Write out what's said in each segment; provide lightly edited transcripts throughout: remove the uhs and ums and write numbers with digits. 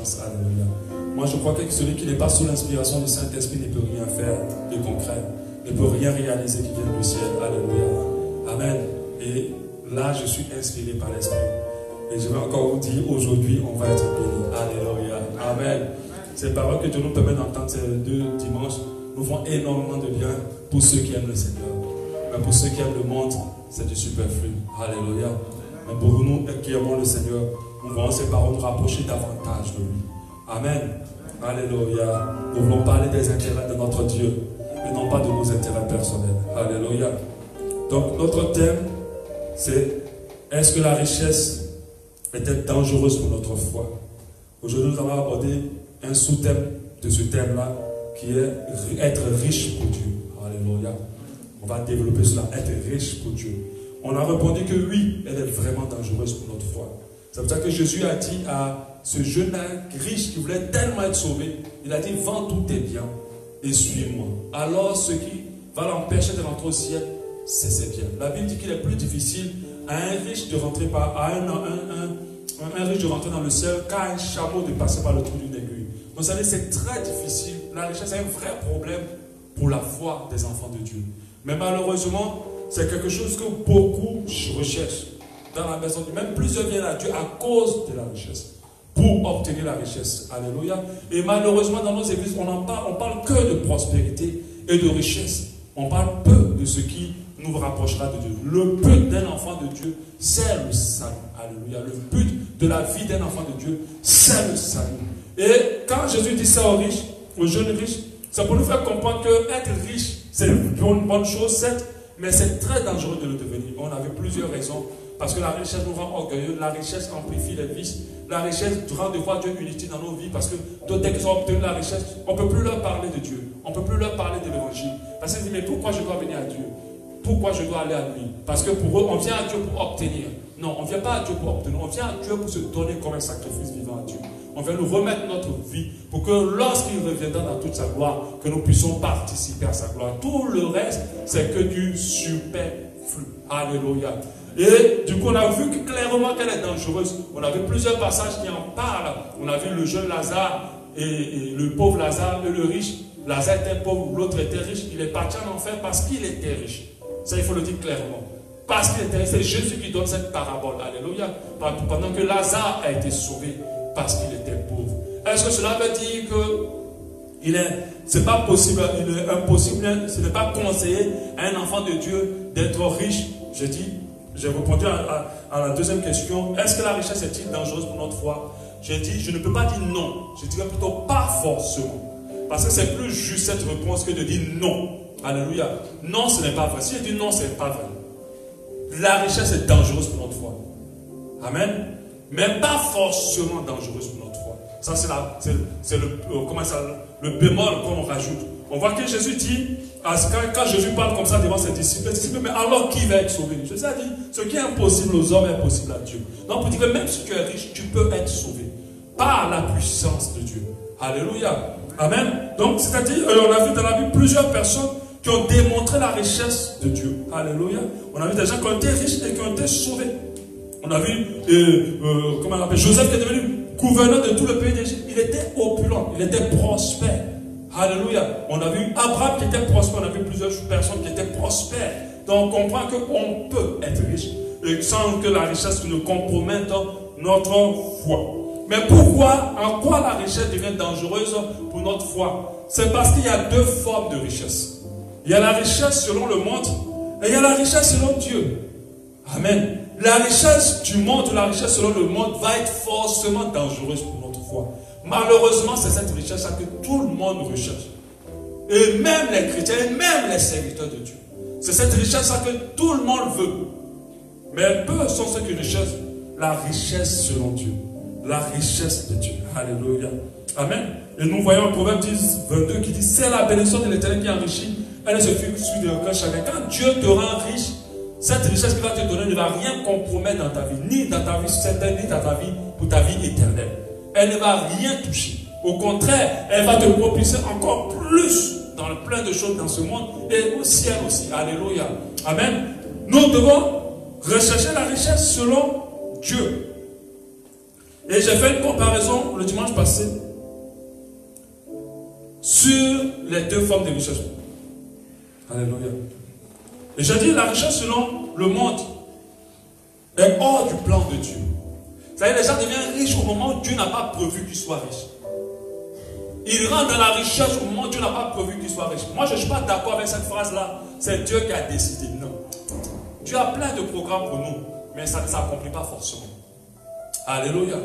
puissance. Alléluia. Moi, je crois que celui qui n'est pas sous l'inspiration du Saint-Esprit ne peut rien faire de concret, ne peut rien réaliser qui vient du ciel. Alléluia. Amen. Et là, je suis inspiré par l'Esprit. Et je vais encore vous dire, aujourd'hui, on va être bénis. Alléluia. Amen. Ces paroles que Dieu nous permet d'entendre ces 2 dimanches nous font énormément de bien pour ceux qui aiment le Seigneur. Mais pour ceux qui aiment le monde, c'est du superflu. Alléluia. Mais pour nous qui aimons le Seigneur, nous voyons ces paroles nous rapprocher davantage de lui. Amen. Alléluia. Nous voulons parler des intérêts de notre Dieu et non pas de nos intérêts personnels. Alléluia. Donc notre thème, c'est est-ce que la richesse est dangereuse pour notre foi? Aujourd'hui, nous allons aborder un sous-thème de ce thème-là qui est être riche pour Dieu. Alléluia. On va développer cela, être riche pour Dieu. On a répondu que oui, elle est vraiment dangereuse pour notre foi. C'est pour ça que Jésus a dit à ce jeune riche qui voulait tellement être sauvé, il a dit, vends tous tes biens et suis-moi. Alors ce qui va l'empêcher de rentrer au ciel, c'est ses biens. La Bible dit qu'il est plus difficile à un riche de rentrer un riche de rentrer dans le ciel qu'à un chameau de passer par le trou d'une aiguille. Donc vous savez, c'est très difficile. La richesse est un vrai problème pour la foi des enfants de Dieu. Mais malheureusement, c'est quelque chose que beaucoup recherchent dans la maison de Dieu. Même plusieurs viennent à Dieu à cause de la richesse, pour obtenir la richesse. Alléluia. Et malheureusement, dans nos églises, on parle que de prospérité et de richesse. On parle peu de ce qui nous rapprochera de Dieu. Le but d'un enfant de Dieu, c'est le salut. Alléluia. Le but de la vie d'un enfant de Dieu, c'est le salut. Et quand Jésus dit ça aux riches, aux jeunes riches, c'est pour nous faire comprendre que être riche, c'est une bonne chose, certes, mais c'est très dangereux de le devenir. On avait plusieurs raisons. Parce que la richesse nous rend orgueilleux, la richesse amplifie les vices, la richesse rend de voir Dieu inutile dans nos vies. Parce que dès qu'ils ont obtenu la richesse, on ne peut plus leur parler de Dieu. On ne peut plus leur parler de l'évangile. Parce qu'ils disent, mais pourquoi je dois venir à Dieu? Pourquoi je dois aller à lui? Parce que pour eux, on vient à Dieu pour obtenir. Non, on ne vient pas à Dieu pour obtenir. On vient à Dieu pour se donner comme un sacrifice vivant à Dieu. On vient nous remettre notre vie pour que lorsqu'il reviendra dans toute sa gloire, que nous puissions participer à sa gloire. Tout le reste, c'est que du superflu. Alléluia. Et du coup, on a vu clairement qu'elle est dangereuse. On a vu plusieurs passages qui en parlent. On a vu le jeune Lazare et le pauvre Lazare et le riche. Lazare était pauvre, l'autre était riche. Il est parti en enfer parce qu'il était riche. Ça, il faut le dire clairement. Parce qu'il était riche. C'est Jésus qui donne cette parabole. Alléluia. Pendant que Lazare a été sauvé parce qu'il était pauvre. Est-ce que cela veut dire que c'est pas possible, il est impossible, ce n'est pas conseillé à un enfant de Dieu d'être riche? J'ai répondu à la deuxième question. Est-ce que la richesse est-il dangereuse pour notre foi? J'ai dit, je ne peux pas dire non. Je dirais plutôt pas forcément. Parce que c'est plus juste cette réponse que de dire non. Alléluia. Non, ce n'est pas vrai. Si je dis non, ce n'est pas vrai. La richesse est dangereuse pour notre foi. Amen. Mais pas forcément dangereuse pour notre foi. Ça, c'est le bémol qu'on rajoute. On voit que Jésus dit, quand Jésus parle comme ça devant ses disciples, mais alors qui va être sauvé? Jésus a dit, ce qui est impossible aux hommes est possible à Dieu. Donc pour dire que même si tu es riche, tu peux être sauvé par la puissance de Dieu. Alléluia. Amen. Donc c'est-à-dire, on a vu dans la Bible plusieurs personnes qui ont démontré la richesse de Dieu. Alléluia. On a vu des gens qui ont été riches et qui ont été sauvés. On a vu, comment on appelle, Joseph qui est devenu gouverneur de tout le pays d'Égypte. Il était opulent, il était prospère. Alléluia. On a vu Abraham qui était prospère, on a vu plusieurs personnes qui étaient prospères. Donc on comprend qu'on peut être riche sans que la richesse ne compromette notre foi. Mais pourquoi, en quoi la richesse devient dangereuse pour notre foi? C'est parce qu'il y a deux formes de richesse. Il y a la richesse selon le monde et il y a la richesse selon Dieu. Amen. La richesse du monde, la richesse selon le monde va être forcément dangereuse pour notre foi. Malheureusement, c'est cette richesse-là que tout le monde recherche. Et même les chrétiens, et même les serviteurs de Dieu. C'est cette richesse-là que tout le monde veut. Mais peu sont ceux qui recherchent la richesse selon Dieu. La richesse de Dieu. Alléluia. Amen. Et nous voyons en Proverbe 10, 22 qui dit, c'est la bénédiction de l'Éternel qui enrichit. Elle se suit de cœur chacun. Quand Dieu te rend riche, cette richesse qu'il va te donner ne va rien compromettre dans ta vie, ni dans ta vie certaine, ni dans ta vie pour ta vie éternelle. Elle ne va rien toucher. Au contraire, elle va te propulser encore plus dans le plein de choses dans ce monde et au ciel aussi. Alléluia. Amen. Nous devons rechercher la richesse selon Dieu. Et j'ai fait une comparaison le dimanche passé sur les deux formes de richesse. Alléluia. Et j'ai dit la richesse selon le monde est hors du plan de Dieu. C'est-à-dire les gens deviennent riches au moment où Dieu n'a pas prévu qu'ils soient riches. Ils rentrent dans la richesse au moment où Dieu n'a pas prévu qu'ils soient riches. Moi je ne suis pas d'accord avec cette phrase-là. C'est Dieu qui a décidé. Non. Dieu a plein de programmes pour nous, mais ça ne s'accomplit pas forcément. Alléluia.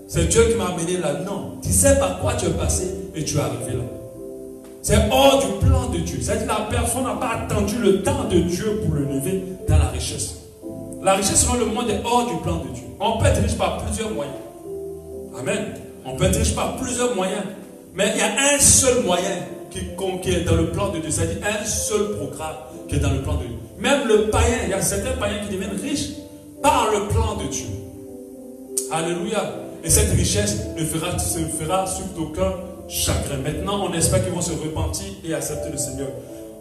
C'est Dieu qui m'a amené là. Non. Tu sais par quoi tu es passé et tu es arrivé là. C'est hors du plan de Dieu. C'est-à-dire que la personne n'a pas attendu le temps de Dieu pour le lever dans la richesse. La richesse selon le monde est hors du plan de Dieu. On peut être riche par plusieurs moyens. Amen. On peut être riche par plusieurs moyens. Mais il y a un seul moyen qui est dans le plan de Dieu. C'est-à-dire un seul programme qui est dans le plan de Dieu. Même le païen, il y a certains païens qui deviennent riches par le plan de Dieu. Alléluia. Et cette richesse ne se fera sur aucun chagrin. Maintenant, on espère qu'ils vont se repentir et accepter le Seigneur.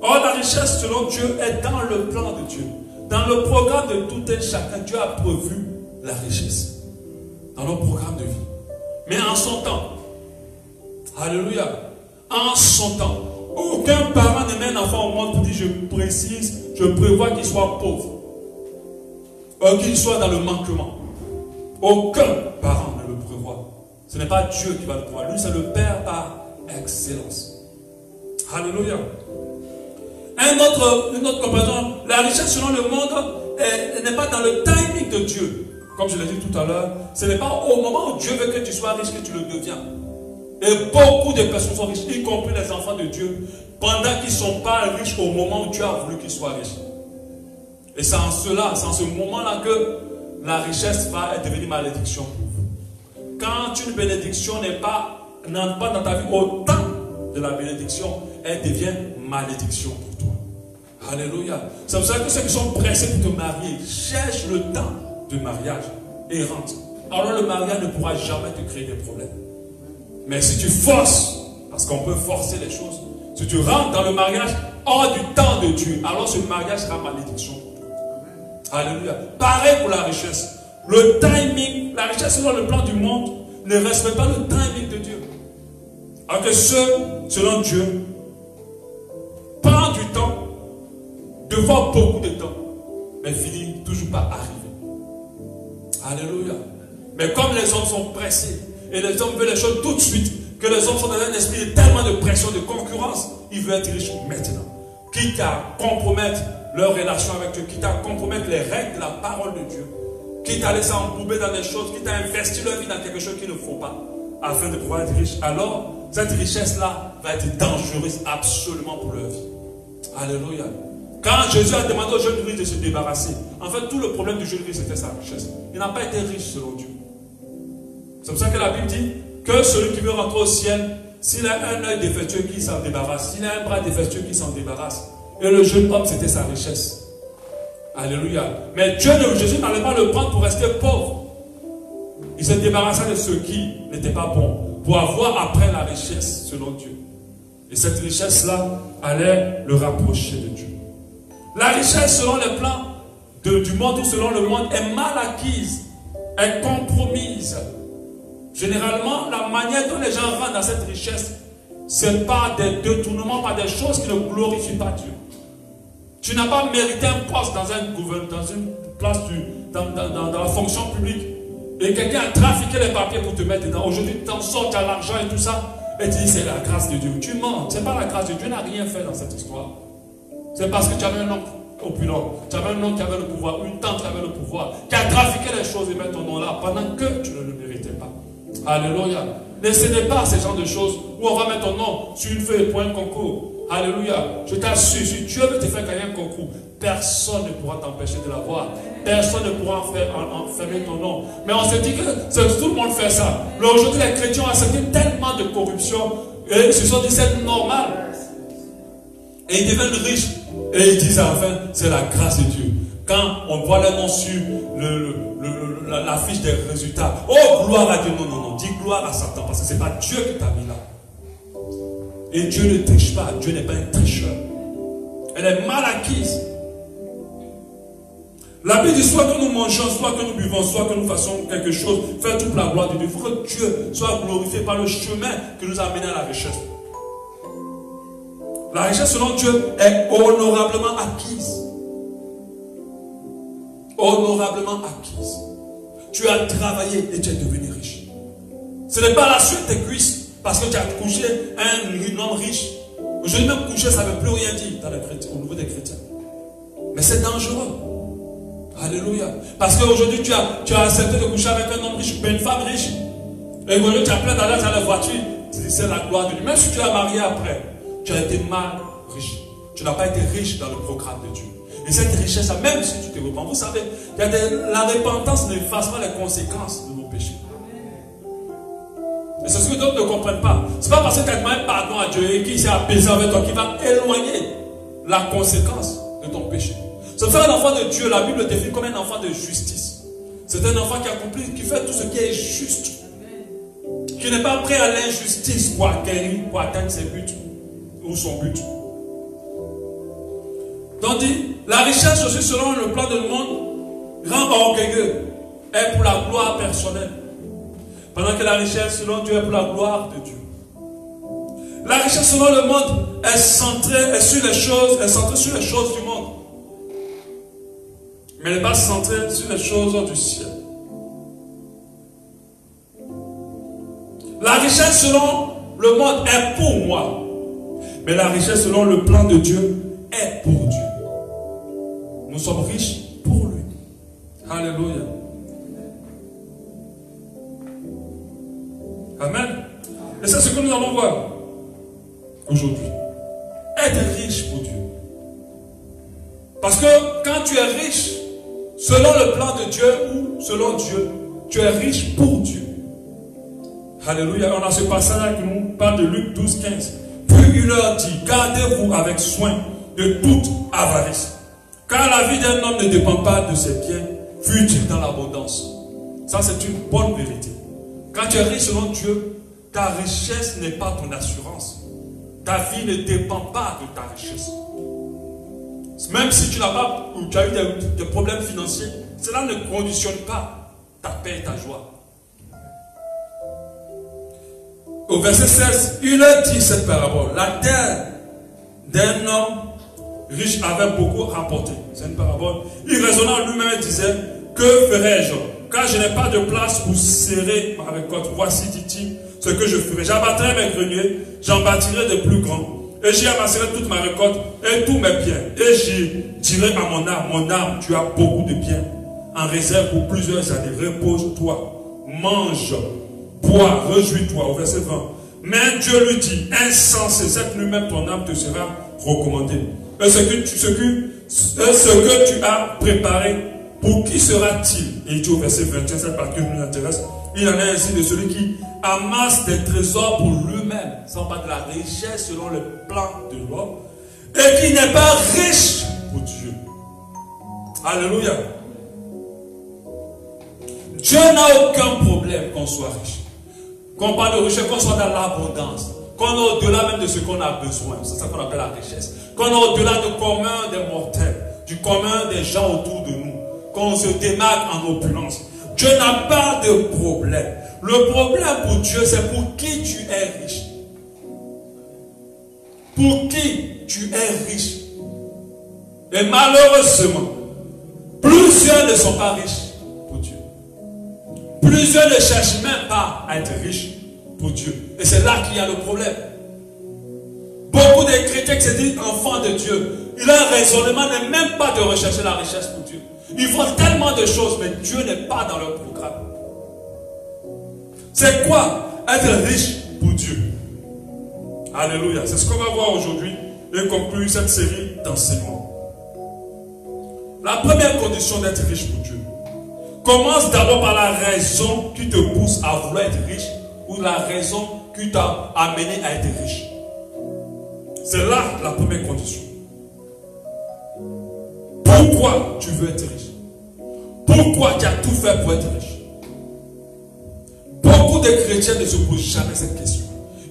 Or, la richesse selon Dieu est dans le plan de Dieu. Dans le programme de tout un chacun, Dieu a prévu la richesse. Dans notre programme de vie. Mais en son temps. Alléluia. En son temps. Aucun parent ne met un enfant au monde pour dire je prévois qu'il soit pauvre. Ou qu'il soit dans le manquement. Aucun parent ne le prévoit. Ce n'est pas Dieu qui va le prévoir. Lui, c'est le Père par excellence. Alléluia. Une autre comparaison. La richesse selon le monde n'est pas dans le timing de Dieu. Comme je l'ai dit tout à l'heure, ce n'est pas au moment où Dieu veut que tu sois riche que tu le deviens. Et beaucoup de personnes sont riches, y compris les enfants de Dieu, pendant qu'ils ne sont pas riches au moment où Dieu a voulu qu'ils soient riches. Et c'est en ce moment-là que la richesse va devenir malédiction pour vous. Quand une bénédiction n'entre pas dans ta vie au temps de la bénédiction, elle devient malédiction pour toi. Alléluia. C'est pour ça que ceux qui sont pressés pour te marier cherchent le temps de mariage et rentrent. Alors le mariage ne pourra jamais te créer des problèmes. Mais si tu forces, parce qu'on peut forcer les choses, si tu rentres dans le mariage hors du temps de Dieu, alors ce mariage sera malédiction pour toi. Alléluia. Pareil pour la richesse. Le timing, la richesse selon le plan du monde, ne respecte pas le timing de Dieu. Alors que ceux, selon Dieu, prennent du temps, de fois beaucoup de temps, mais finissent toujours par arriver. Alléluia. Mais comme les hommes sont pressés, et les hommes veulent les choses tout de suite, que les hommes sont dans un esprit de tellement de pression, de concurrence, ils veulent être riches maintenant. Quitte à compromettre leur relation avec Dieu, quitte à compromettre les règles de la parole de Dieu, quitte à laisser embouber dans des choses, quitte à investir leur vie dans quelque chose qu'il ne faut pas, afin de pouvoir être riche. Alors, cette richesse-là va être dangereuse absolument pour leur vie. Alléluia. Quand Jésus a demandé au jeune riche de se débarrasser, en fait, tout le problème du jeune riche, c'était sa richesse. Il n'a pas été riche selon Dieu. C'est pour ça que la Bible dit que celui qui veut rentrer au ciel, s'il a un œil défectueux, qui s'en débarrasse. S'il a un bras défectueux, qui s'en débarrasse. Et le jeune homme, c'était sa richesse. Alléluia. Mais Jésus n'allait pas le prendre pour rester pauvre. Il se débarrassa de ce qui n'était pas bon, pour avoir après la richesse, selon Dieu. Et cette richesse-là allait le rapprocher de Dieu. La richesse, selon les plans du monde ou selon le monde, est mal acquise, est compromise. Généralement, la manière dont les gens rentrent dans cette richesse, c'est par des détournements, par des choses qui ne glorifient pas Dieu. Tu n'as pas mérité un poste dans un gouvernement, dans une place, dans la fonction publique. Et quelqu'un a trafiqué les papiers pour te mettre dedans. Aujourd'hui, tu t'en sors, tu as l'argent et tout ça. Et tu dis, c'est la grâce de Dieu. Tu mens. Ce n'est pas la grâce de Dieu. Dieu n'a rien fait dans cette histoire. C'est parce que tu avais un oncle opulent. Tu avais un oncle qui avait le pouvoir. Une tante qui avait le pouvoir. Qui a trafiqué les choses et met ton nom là pendant que tu ne le méritais pas. Alléluia. Ne cédez pas à ces genres de choses où on va mettre ton nom sur une feuille pour un concours. Alléluia. Je t'assure, si Dieu veut te faire gagner un concours, personne ne pourra t'empêcher de l'avoir. Personne ne pourra enfermer ton nom. Mais on se dit que tout le monde fait ça. Mais aujourd'hui, les chrétiens ont accepté tellement de corruption et ils se sont dit c'est normal. Et ils deviennent riches. Et ils disent à la fin, c'est la grâce de Dieu. Quand on voit les noms sur la fiche des résultats, oh gloire à Dieu, non, dis gloire à Satan, parce que ce n'est pas Dieu qui t'a mis là. Et Dieu ne triche pas, Dieu n'est pas un tricheur. Elle est mal acquise. La Bible dit soit que nous mangeons, soit que nous buvons, soit que nous fassons quelque chose, faire toute la gloire de Dieu. Il faut que Dieu soit glorifié par le chemin qui nous a amené à la richesse. La richesse selon Dieu est honorablement acquise. Honorablement acquise. Tu as travaillé et tu es devenu riche. Ce n'est pas la suite de tes cuisses parce que tu as couché un homme riche. Aujourd'hui même coucher ça ne veut plus rien dire dans les chrétiens, au niveau des chrétiens. Mais c'est dangereux. Alléluia. Parce qu'aujourd'hui tu as accepté de coucher avec un homme riche, une femme riche. Et aujourd'hui tu as plein d'argent dans la voiture. C'est la gloire de Dieu. Même si tu l'as marié après, tu as été mal riche. Tu n'as pas été riche dans le programme de Dieu. Et cette richesse, même si tu te repens, vous savez, la repentance n'efface pas les conséquences de nos péchés. Et c'est ce que d'autres ne comprennent pas. Ce n'est pas parce que tu as demandé pardon à Dieu et qu'il s'est apaisé avec toi qu'il va éloigner la conséquence de ton péché. C'est pour ça qu'un enfant de Dieu, la Bible le définit comme un enfant de justice. C'est un enfant qui accomplit, qui fait tout ce qui est juste. Qui n'est pas prêt à l'injustice pour acquérir, pour atteindre ses buts ou son but. Donc dit, la richesse aussi selon le plan du monde rend orgueilleux, est pour la gloire personnelle. Pendant que la richesse selon Dieu est pour la gloire de Dieu. La richesse selon le monde est centrée sur les choses, du monde. Mais elle n'est pas centrée sur les choses du ciel. La richesse selon le monde est pour moi. Mais la richesse selon le plan de Dieu est pour Dieu. Nous sommes riches pour lui. Alléluia. Amen. Et c'est ce que nous allons voir aujourd'hui. Être riche pour Dieu. Parce que quand tu es riche, selon le plan de Dieu ou selon Dieu, tu es riche pour Dieu. Alléluia. On a ce passage qui nous parle de Luc 12, 15. Puis il leur dit, gardez-vous avec soin de toute avarice. Car la vie d'un homme ne dépend pas de ses biens, fut-il dans l'abondance. Ça, c'est une bonne vérité. Quand tu es riche selon Dieu, ta richesse n'est pas ton assurance. Ta vie ne dépend pas de ta richesse. Même si tu n'as pas, ou tu as eu des problèmes financiers, cela ne conditionne pas ta paix et ta joie. Au verset 16, il leur dit cette parabole. La terre d'un homme riche avait beaucoup rapporté. C'est une parabole. Il raisonna en lui-même et disait, que ferai-je? Car je n'ai pas de place pour serrer ma récolte. Voici, dit-il, ce que je ferai. J'abattrai mes greniers, j'en bâtirai de plus grands. Et j'y amasserai toute ma récolte et tous mes biens. Et j'y dirai à mon âme, tu as beaucoup de biens en réserve pour plusieurs années. Repose-toi, mange, bois, réjouis-toi. Au verset 20. Mais Dieu lui dit, insensé, cette lui-même ton âme te sera recommandée. Et ce que tu as préparé, pour qui sera-t-il? Et il dit au verset 21, cette partie qui nous intéresse, il en est ainsi de celui qui amasse des trésors pour lui-même, sans pas de la richesse selon le plan de l'homme, et qui n'est pas riche pour Dieu. Alléluia. Dieu n'a aucun problème qu'on soit riche. Qu'on parle de richesse, qu'on soit dans l'abondance, qu'on est au-delà même de ce qu'on a besoin. C'est ça qu'on appelle la richesse. Qu'on est au-delà du commun des mortels, du commun des gens autour de nous. Qu'on se démarque en opulence. Dieu n'a pas de problème. Le problème pour Dieu, c'est pour qui tu es riche. Pour qui tu es riche. Et malheureusement, plusieurs ne sont pas riches pour Dieu. Plusieurs ne cherchent même pas à être riches pour Dieu. Et c'est là qu'il y a le problème. Beaucoup de chrétiens qui se disent enfants de Dieu, leur raisonnement n'est même pas de rechercher la richesse pour Dieu. Ils font tellement de choses, mais Dieu n'est pas dans leur programme. C'est quoi être riche pour Dieu? Alléluia. C'est ce qu'on va voir aujourd'hui et conclure cette série d'enseignements. La première condition d'être riche pour Dieu commence d'abord par la raison qui te pousse à vouloir être riche ou la raison qui t'a amené à être riche. C'est là la première condition. Pourquoi tu veux être riche? Pourquoi tu as tout fait pour être riche? Beaucoup de chrétiens ne se posent jamais cette question.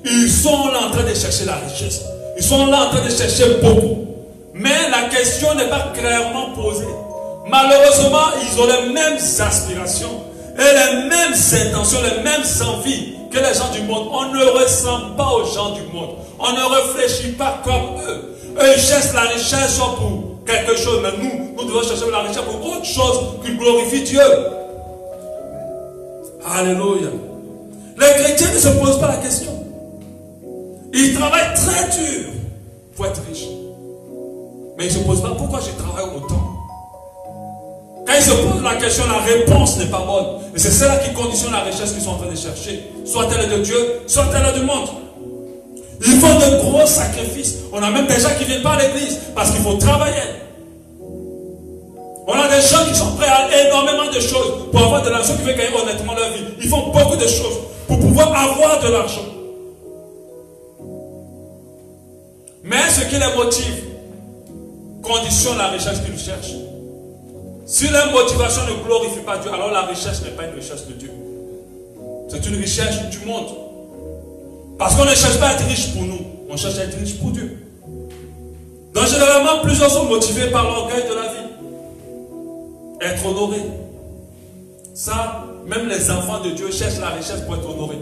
Ils sont là en train de chercher la richesse. Ils sont là en train de chercher beaucoup. Mais la question n'est pas clairement posée. Malheureusement, ils ont les mêmes aspirations et les mêmes intentions, les mêmes envies que les gens du monde. On ne ressemble pas aux gens du monde. On ne réfléchit pas comme eux. Eux, ils cherchent la richesse pour quelque chose, mais nous devons chercher la richesse pour autre chose qui glorifie Dieu. Alléluia. Les chrétiens ne se posent pas la question. Ils travaillent très dur pour être riches. Mais ils ne se posent pas pourquoi je travaille autant. Quand ils se posent la question, la réponse n'est pas bonne. Et c'est cela qui conditionne la richesse qu'ils sont en train de chercher. Soit elle est de Dieu, soit elle est du monde. Il faut de gros sacrifices. On a même des gens qui ne viennent pas à l'église parce qu'il faut travailler. On a des gens qui sont prêts à énormément de choses pour avoir de l'argent qui veut gagner honnêtement leur vie. Ils font beaucoup de choses pour pouvoir avoir de l'argent. Mais ce qui les motive conditionne la richesse qu'ils cherchent. Si leur motivation ne glorifie pas Dieu, alors la richesse n'est pas une richesse de Dieu. C'est une richesse du monde. Parce qu'on ne cherche pas à être riche pour nous, on cherche à être riche pour Dieu. Donc généralement, plusieurs sont motivés par l'orgueil de la vie. Être honoré. Ça, même les enfants de Dieu cherchent la richesse pour être honorés.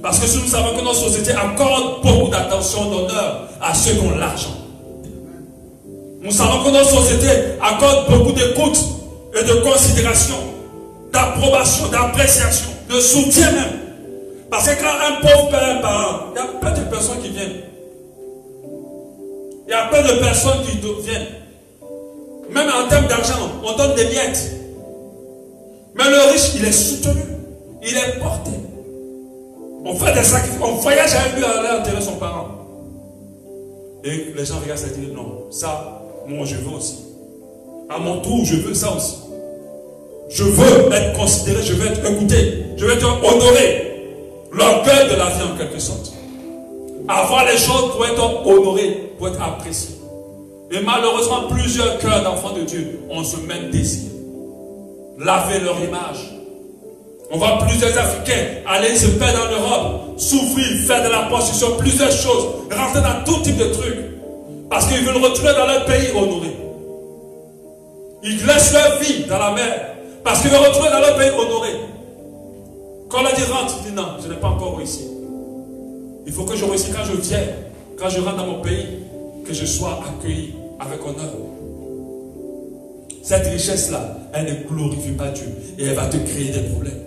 Parce que si nous savons que notre société accorde beaucoup d'attention, d'honneur à ceux qui ont l'argent. Nous savons que notre société accorde beaucoup d'écoute et de considération, d'approbation, d'appréciation, de soutien même. Parce que quand un pauvre père, un parent, il y a peu de personnes qui viennent. Il y a peu de personnes qui viennent. Même en termes d'argent, on donne des miettes. Mais le riche, il est soutenu. Il est porté. On fait des sacrifices. On voyage avec lui à aller enterrer son parent. Et les gens regardent et disent non, ça, moi je veux aussi. À mon tour, je veux ça aussi. Je veux être considéré, je veux être écouté, je veux être honoré. L'orgueil de la vie en quelque sorte. Avoir les choses pour être honoré, pour être apprécié. Et malheureusement, plusieurs cœurs d'enfants de Dieu ont ce même désir. Laver leur image. On voit plusieurs Africains aller se perdre en Europe, souffrir, faire de la prostitution, plusieurs choses, rentrer dans tout type de trucs. Parce qu'ils veulent retourner dans leur pays honoré. Ils laissent leur vie dans la mer. Parce qu'ils veulent retourner dans leur pays honoré. Quand on leur dit rentre, il dit non, je n'ai pas encore réussi. Il faut que je réussisse quand je viens, quand je rentre dans mon pays, que je sois accueilli avec honneur. Cette richesse-là, elle ne glorifie pas Dieu et elle va te créer des problèmes.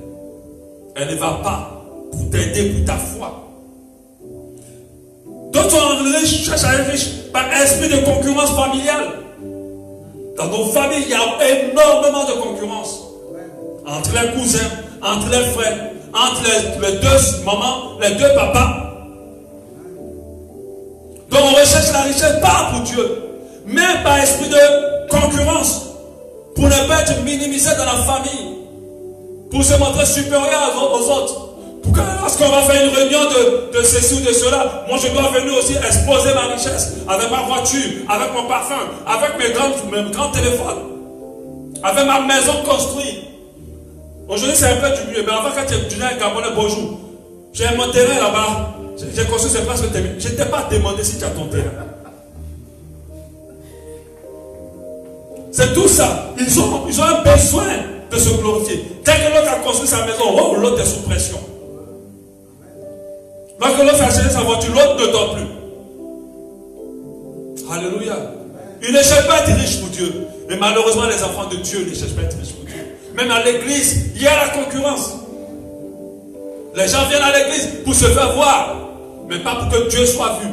Elle ne va pas pour t'aider pour ta foi. D'autres sont riches, cherchent à être riches par esprit de concurrence familiale. Dans nos familles, il y a énormément de concurrence. Entre les cousins, entre les frères, entre les deux mamans, les deux papas. Donc on recherche la richesse pas pour Dieu, mais par esprit de concurrence. Pour ne pas être minimisé dans la famille. Pour se montrer supérieur aux autres. Pour que lorsqu'on va faire une réunion de ceci ou de cela, moi je dois venir aussi exposer ma richesse. Avec ma voiture, avec mon parfum, avec mes grands téléphones. Avec ma maison construite. Aujourd'hui c'est un peu du mieux. Mais avant quand tu viens à Gabonais, bonjour. J'ai mon terrain là-bas. J'ai construit ces places. Je ne t'ai pas demandé si tu as ton terrain. C'est tout ça. Ils ont un besoin de se glorifier. Dès que l'autre a construit sa maison, oh, l'autre est sous pression. Lorsque l'autre a acheté sa voiture, l'autre ne dort plus. Alléluia. Ils ne cherchent pas à être riches pour Dieu. Mais malheureusement, les enfants de Dieu ne cherchent pas à être riches pour Dieu. Même à l'église, il y a la concurrence. Les gens viennent à l'église pour se faire voir, mais pas pour que Dieu soit vu.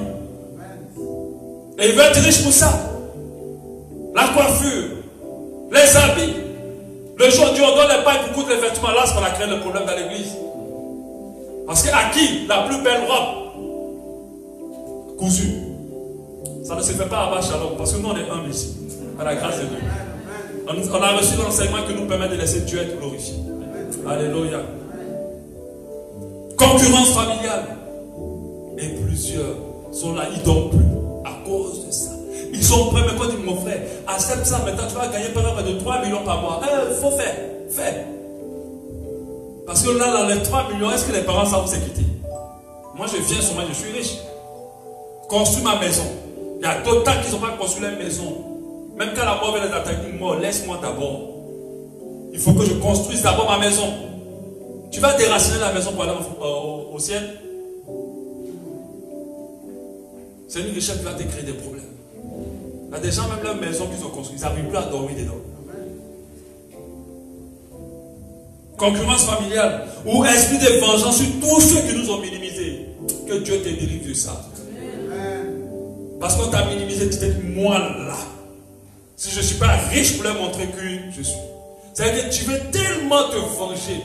Et ils veulent être riches pour ça. La coiffure, les habits. Le jour où on donne les pailles pour coudre les vêtements, là, c'est qu'on a créé le problème dans l'église. Parce qu'à qui la plus belle robe cousue? Ça ne se fait pas à bas Shalom, parce que nous on est humbles ici, à la grâce de Dieu. On a reçu l'enseignement qui nous permet de laisser Dieu être glorifié. Alléluia. Concurrence familiale. Et plusieurs sont là, ils ne dorment plus à cause de ça. Ils sont prêts, mais quand ils disent mon frère, accepte ça, maintenant tu vas gagner par exemple de 3 millions par mois. Il faut faire, fais. Parce que là, dans les 3 millions, est-ce que les parents savent s'équiter? Moi, je viens sur moi, je suis riche. Construis ma maison. Il y a d'autres qui n'ont pas construit leur maison. Même quand la mort vient les attaquer, moi, laisse-moi d'abord. Il faut que je construise d'abord ma maison. Tu vas déraciner la maison pour aller au ciel. C'est une richesse qui va te créer des problèmes. Il y a des gens, même leur maison qu'ils ont construite, ils n'arrivent plus à dormir dedans. Concurrence familiale ou esprit de vengeance sur tous ceux qui nous ont minimisés. Que Dieu te délivre de ça. Parce qu'on t'a minimisé, tu t'es dit, moi là, si je ne suis pas riche pour leur montrer que je suis. C'est-à-dire que tu veux tellement te venger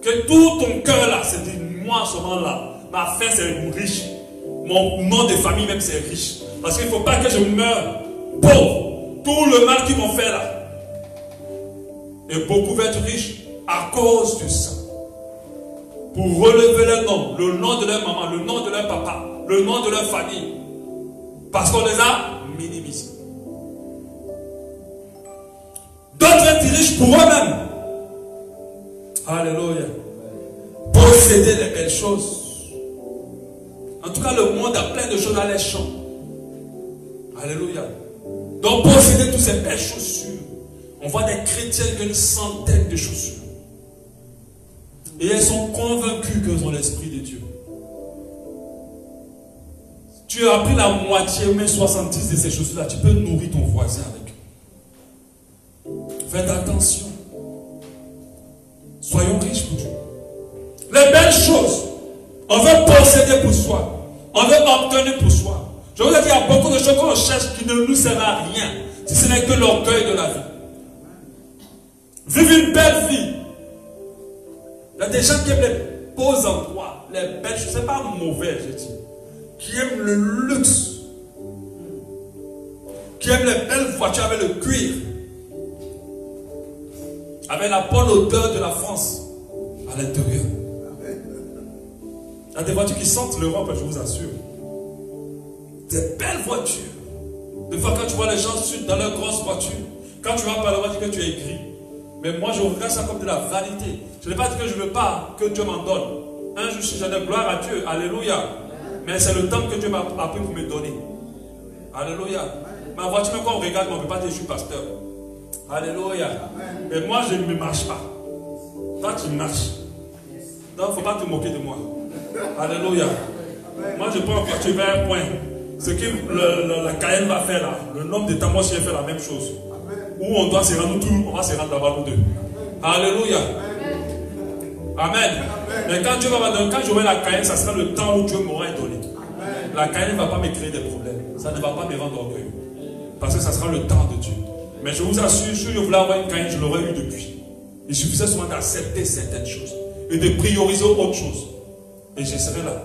que tout ton cœur là, c'est dit, moi en ce moment là, ma fin c'est riche. Mon nom de famille même c'est riche. Parce qu'il ne faut pas que je meure pauvre. Tout le mal qu'ils m'ont fait là. Et beaucoup vont être riches à cause de ça. Pour relever leur nom, le nom de leur maman, le nom de leur papa, le nom de leur famille. Parce qu'on les a minimisés. D'autres être riches pour eux-mêmes. Alléluia. Posséder les belles choses. En tout cas, le monde a plein de choses à les champs. Alléluia. Donc, posséder toutes ces belles chaussures. On voit des chrétiens qui ont une centaine de chaussures. Et elles sont convaincues qu'elles ont l'Esprit de Dieu. Tu as pris la moitié ou même 70 de ces chaussures-là. Tu peux nourrir ton voisin avec eux. Faites attention. Soyons riches pour Dieu. Les belles choses. On veut posséder pour soi. On veut obtenir pour soi. Je vous ai dit, il y a beaucoup de choses qu'on cherche qui ne nous servent à rien. Si ce n'est que l'orgueil de la vie. Vivre une belle vie. Il y a des gens qui aiment les beaux endroits, les belles choses. Ce n'est pas mauvais, je dis. Qui aiment le luxe. Qui aiment les belles voitures avec le cuir. Avec la bonne odeur de la France à l'intérieur. Il y a des voitures qui sentent l'Europe, je vous assure. Des belles voitures. Des fois, quand tu vois les gens dans leurs grosses voitures, quand tu vas par là, tu dis que tu es gris. Mais moi, je regarde ça comme de la vanité. Je n'ai pas dit que je ne veux pas que Dieu m'en donne. Un jour, si j'ai de gloire à Dieu, alléluia. Mais c'est le temps que Dieu m'a appris pour me donner. Alléluia. Ma voiture, même quand on regarde, on ne peut pas dire que je suis pasteur. Alléluia. Et moi, je ne me marche pas. Toi, tu marches. Donc, il ne faut pas te moquer de moi. Alléluia. Moi, je prends quand tu vas un point. Ce que la Cayenne va faire là, le nombre de temps, moi, je vais faire la même chose. Où on doit se rendre, on va se rendre là-bas, nous deux. Alléluia. Amen. Mais quand Dieu va donner, quand j'aurai la Cayenne, ça sera le temps où Dieu m'aura donné. La Cayenne ne va pas me créer des problèmes. Ça ne va pas me rendre orgueilleux. Parce que ça sera le temps de Dieu. Mais je vous assure, si je voulais avoir une Cayenne, je l'aurais eu depuis. Il suffisait souvent d'accepter certaines choses et de prioriser autre chose. Et je serai là.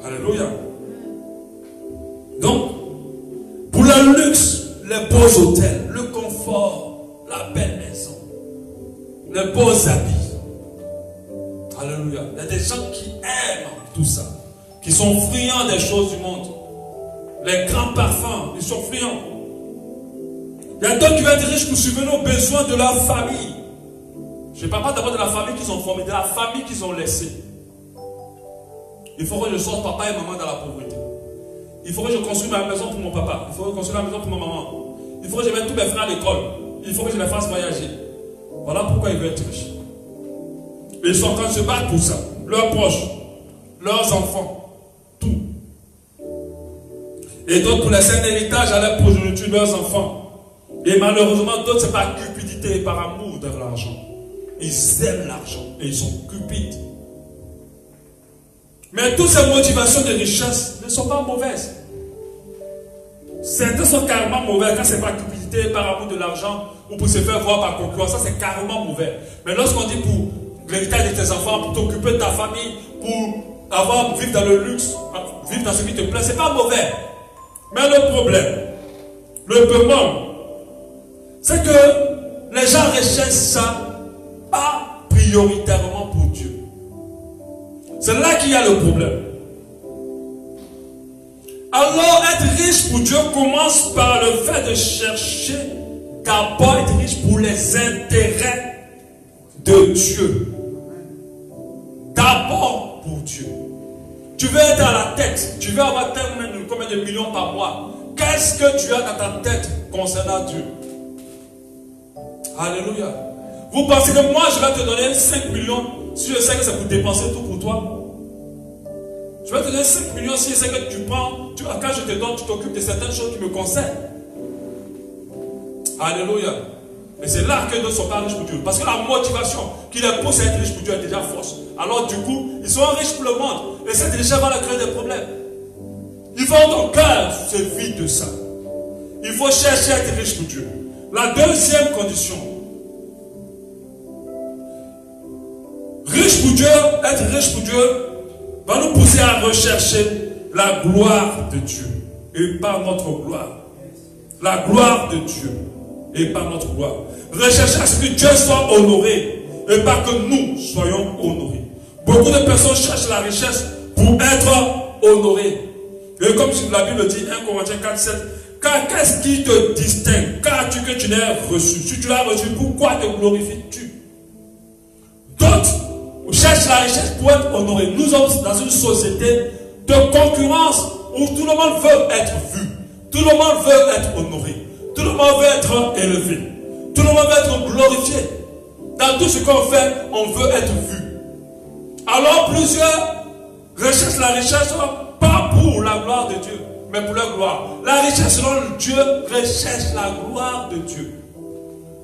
Alléluia. Donc, pour le luxe, les beaux hôtels, le confort, la belle maison, les beaux habits. Alléluia. Il y a des gens qui aiment tout ça, qui sont friands des choses du monde. Les grands parfums, ils sont friands. Il y a d'autres qui vont être riches pour subvenir aux besoins de leur famille. Je ne parle pas d'abord de la famille qu'ils ont formée, de la famille qu'ils ont laissée. Il faut que je sorte papa et maman dans la pauvreté. Il faut que je construise ma maison pour mon papa. Il faut que je construise la maison pour ma maman. Il faut que je mette tous mes frères à l'école. Il faut que je les fasse voyager. Voilà pourquoi ils veulent être riches. Ils sont en train de se battre pour ça. Leurs proches, leurs enfants, tout. Et d'autres pour laisser un héritage à leur progéniture, leurs enfants. Et malheureusement, d'autres, c'est par cupidité et par amour de l'argent. Ils aiment l'argent et ils sont cupides. Mais toutes ces motivations de richesse ne sont pas mauvaises. Certaines sont carrément mauvaises quand c'est par cupidité, par amour de l'argent ou pour se faire voir par concurrence. Ça, c'est carrément mauvais. Mais lorsqu'on dit pour l'héritage de tes enfants, pour t'occuper de ta famille, pour vivre dans le luxe, vivre dans ce qui te plaît, c'est pas mauvais. Mais le problème, le paiement, c'est que les gens recherchent ça pas prioritairement pour Dieu. C'est là qu'il y a le problème. Alors, être riche pour Dieu commence par le fait de chercher d'abord être riche pour les intérêts de Dieu. D'abord pour Dieu. Tu veux être à la tête, tu veux avoir combien de millions par mois. qu'est-ce que tu as dans ta tête concernant Dieu? Alléluia. Vous pensez que moi je vais te donner 5 millions si je sais que c'est pour dépenser tout pour toi? Je vais te donner 5 millions si je sais que tu prends, quand je te donne, tu t'occupes de certaines choses qui me concernent. Alléluia. Et c'est là que d'autres ne sont pas riches pour Dieu. Parce que la motivation qui les pousse à être riches pour Dieu est déjà forte. Alors du coup, ils sont riches pour le monde. Et cette richesse va leur créer des problèmes. Il faut que ton cœur se vide de ça. Il faut chercher à être riche pour Dieu. La deuxième condition. Riche pour Dieu, être riche pour Dieu, va nous pousser à rechercher la gloire de Dieu. Et pas notre gloire. La gloire de Dieu. Et pas notre gloire. Rechercher à ce que Dieu soit honoré. Et pas que nous soyons honorés. Beaucoup de personnes cherchent la richesse pour être honorés. Et comme la Bible dit, 1 Corinthiens 4, 7, car qu'est-ce qui te distingue? Qu'as-tu que tu n'aies reçu? Si tu l'as reçu, pourquoi te glorifies-tu? D'autres cherchent la richesse pour être honorés. Nous sommes dans une société de concurrence où tout le monde veut être vu. Tout le monde veut être honoré. Tout le monde veut être élevé. Tout le monde veut être glorifié. Dans tout ce qu'on fait, on veut être vu. Alors plusieurs recherchent la richesse pas pour la gloire de Dieu, mais pour leur gloire. La richesse selon Dieu recherche la gloire de Dieu.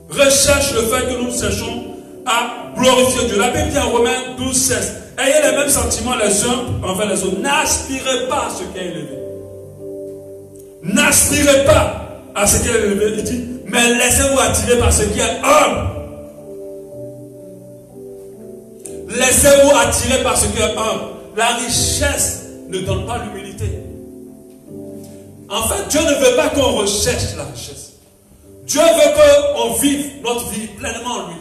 Recherche le fait que nous cherchons à glorifier Dieu. La Bible dit en Romains 12, 16. Ayez les mêmes sentiments les uns envers les autres. N'aspirez pas à ce qui est élevé. N'aspirez pas à ce qui est élevé. Il dit, mais laissez-vous attirer par ce qui est humble. Laissez-vous attirer par ce qui est humble. La richesse ne donne pas l'humilité. En fait, Dieu ne veut pas qu'on recherche la richesse. Dieu veut qu'on vive notre vie pleinement en lui.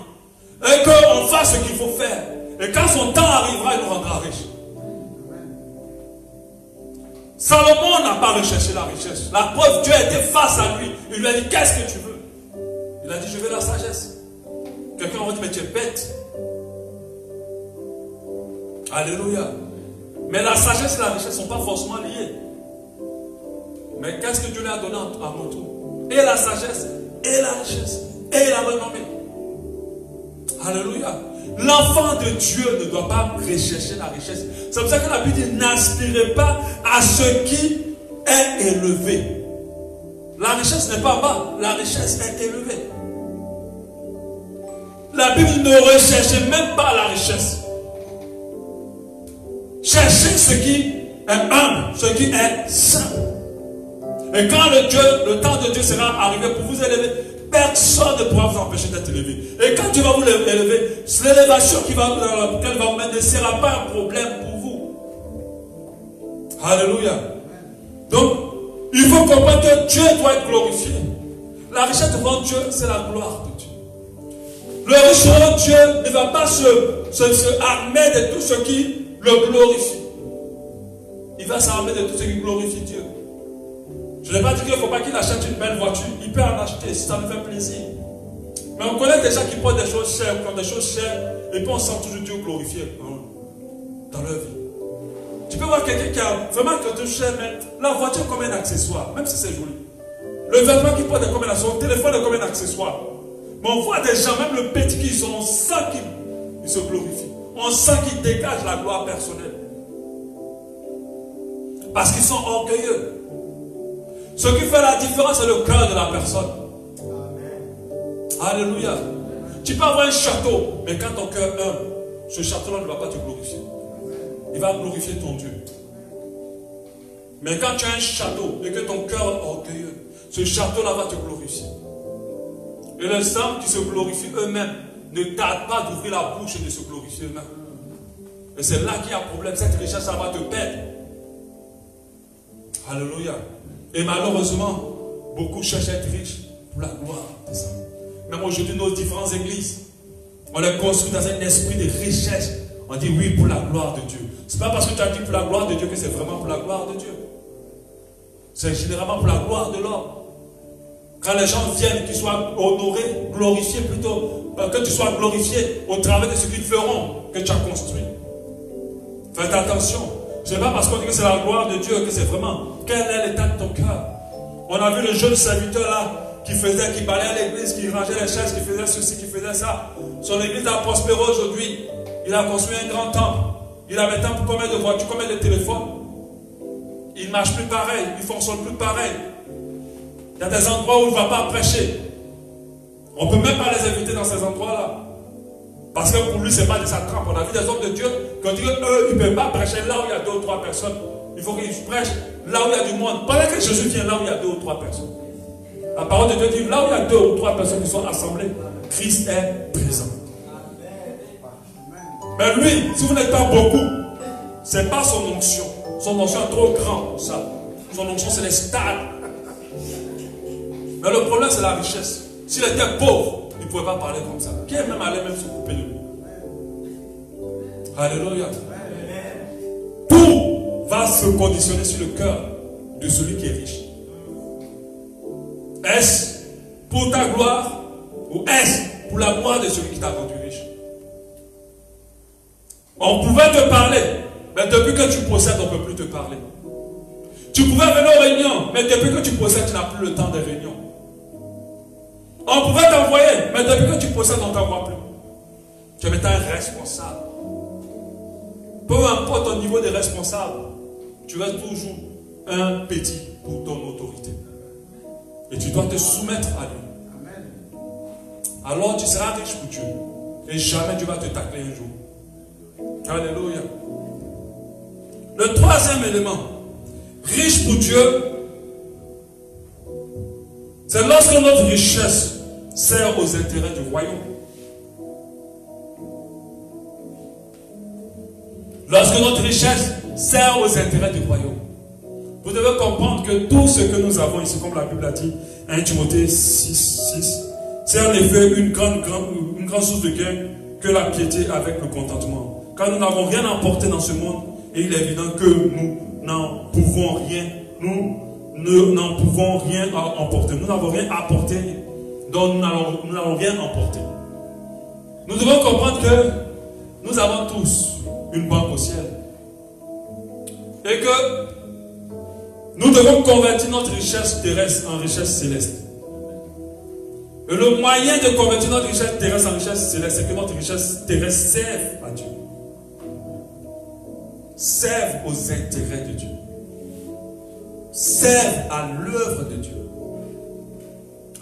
Et qu'on fasse ce qu'il faut faire. Et quand son temps arrivera, il nous rendra riches. Salomon n'a pas recherché la richesse. La preuve, Dieu était face à lui. Il lui a dit, qu'est-ce que tu veux? Il a dit, je veux la sagesse. Quelqu'un va dire, mais tu es bête. Alléluia. Mais la sagesse et la richesse ne sont pas forcément liées. Mais qu'est-ce que Dieu lui a donné à mon tour? Et la sagesse, et la richesse, et la renommée. Alléluia. L'enfant de Dieu ne doit pas rechercher la richesse. C'est pour ça que la Bible dit, n'aspirez pas à ce qui est élevé. La richesse n'est pas bas, la richesse est élevée. La Bible ne recherche même pas la richesse. Cherchez ce qui est humble, ce qui est saint. Et quand le temps de Dieu sera arrivé pour vous élever, personne ne pourra vous empêcher d'être élevé. Et quand Dieu va vous élever, l'élévation dans laquelle va vous mettre ne sera pas un problème pour vous. Alléluia. Donc, il faut comprendre que Dieu doit être glorifié. La richesse devant Dieu, c'est la gloire de Dieu. Le riche devant Dieu ne va pas se armer de tout ce qui le glorifie. Il va s'armer de tout ce qui glorifie Dieu. Je n'ai pas dit qu'il ne faut pas qu'il achète une belle voiture. Il peut en acheter si ça lui fait plaisir. Mais on connaît des gens qui portent des choses chères, qui ont des choses chères, et puis on sent toujours Dieu glorifié dans leur vie. Tu peux voir quelqu'un qui a vraiment quelque chose cher, mais la voiture est comme un accessoire, même si c'est joli. Le vêtement qu'il porte est comme un accessoire, le téléphone est comme un accessoire. Mais on voit des gens, même le petit qu'ils sont, on sent qu'ils se glorifient. On sent qu'ils dégagent la gloire personnelle. Parce qu'ils sont orgueilleux. Ce qui fait la différence, c'est le cœur de la personne. Amen. Alléluia. Tu peux avoir un château, mais quand ton cœur est humble, ce château-là ne va pas te glorifier. Il va glorifier ton Dieu. Mais quand tu as un château et que ton cœur est orgueilleux, ce château-là va te glorifier. Et les hommes qui se glorifient eux-mêmes ne tardent pas d'ouvrir la bouche et de se glorifier eux-mêmes. Et c'est là qu'il y a un problème. Cette richesse, ça va te perdre. Alléluia. Et malheureusement, beaucoup cherchent à être riches pour la gloire de ça. Même aujourd'hui, nos différentes églises, on les construit dans un esprit de richesse. On dit oui pour la gloire de Dieu. Ce n'est pas parce que tu as dit pour la gloire de Dieu que c'est vraiment pour la gloire de Dieu. C'est généralement pour la gloire de l'homme. Quand les gens viennent, qu'ils soient honorés, glorifiés plutôt, que tu sois glorifié au travers de ce qu'ils feront que tu as construit. Faites attention. Ce n'est pas parce qu'on dit que c'est la gloire de Dieu que c'est vraiment. Quel est l'état de ton cœur? On a vu le jeune serviteur là, qui parlait à l'église, qui rangeait les chaises, qui faisait ceci, qui faisait ça. Son église a prospéré aujourd'hui. Il a construit un grand temple. Il a maintenant combien de voitures, combien de téléphones. Il ne marche plus pareil, il ne fonctionne plus pareil. Il y a des endroits où il ne va pas prêcher. On ne peut même pas les inviter dans ces endroits-là. Parce que pour lui, ce n'est pas de sa trempe. On a vu des hommes de Dieu qui ont dit qu'eux, ils ne peuvent pas prêcher là où il y a 2 ou 3 personnes. Il faut qu'ils prêchent là où il y a du monde. Pendant que Jésus vient là où il y a 2 ou 3 personnes. La parole de Dieu dit là où il y a 2 ou 3 personnes qui sont assemblées, Christ est présent. Mais lui, si vous n'êtes pas beaucoup, ce n'est pas son onction. Son onction est trop grand pour ça. Son onction, c'est les stades. Mais le problème, c'est la richesse. S'il était pauvre, il ne pouvait pas parler comme ça. Qui est même allé même se couper de lui? Alléluia. Tout va se conditionner sur le cœur de celui qui est riche. Est-ce pour ta gloire ou est-ce pour la gloire de celui qui t'a rendu riche? On pouvait te parler, mais depuis que tu possèdes, on ne peut plus te parler. Tu pouvais venir aux réunions, mais depuis que tu possèdes, tu n'as plus le temps des réunions. On pouvait t'envoyer, mais depuis que tu possèdes, on ne t'envoie plus. Tu es maintenant responsable. Peu importe ton niveau de responsable, tu restes toujours un petit pour ton autorité. Et tu dois te soumettre à lui. Alors tu seras riche pour Dieu. Et jamais Dieu va te tacler un jour. Alléluia. Le 3e élément, riche pour Dieu, c'est lorsque notre richesse sert aux intérêts du royaume. Lorsque notre richesse sert aux intérêts du royaume. Vous devez comprendre que tout ce que nous avons ici, comme la Bible a dit, 1 Timothée 6, c'est en effet une grande source de gain que la piété avec le contentement. Car nous n'avons rien emporté dans ce monde, et il est évident que nous n'en pouvons rien, nous n'en pouvons rien emporter. Nous n'avons rien apporté, donc nous n'allons rien emporter. Nous devons comprendre que nous avons tous une banque au ciel. Et que nous devons convertir notre richesse terrestre en richesse céleste. Et le moyen de convertir notre richesse terrestre en richesse céleste, c'est que notre richesse terrestre serve à Dieu. Serve aux intérêts de Dieu. Serve à l'œuvre de Dieu.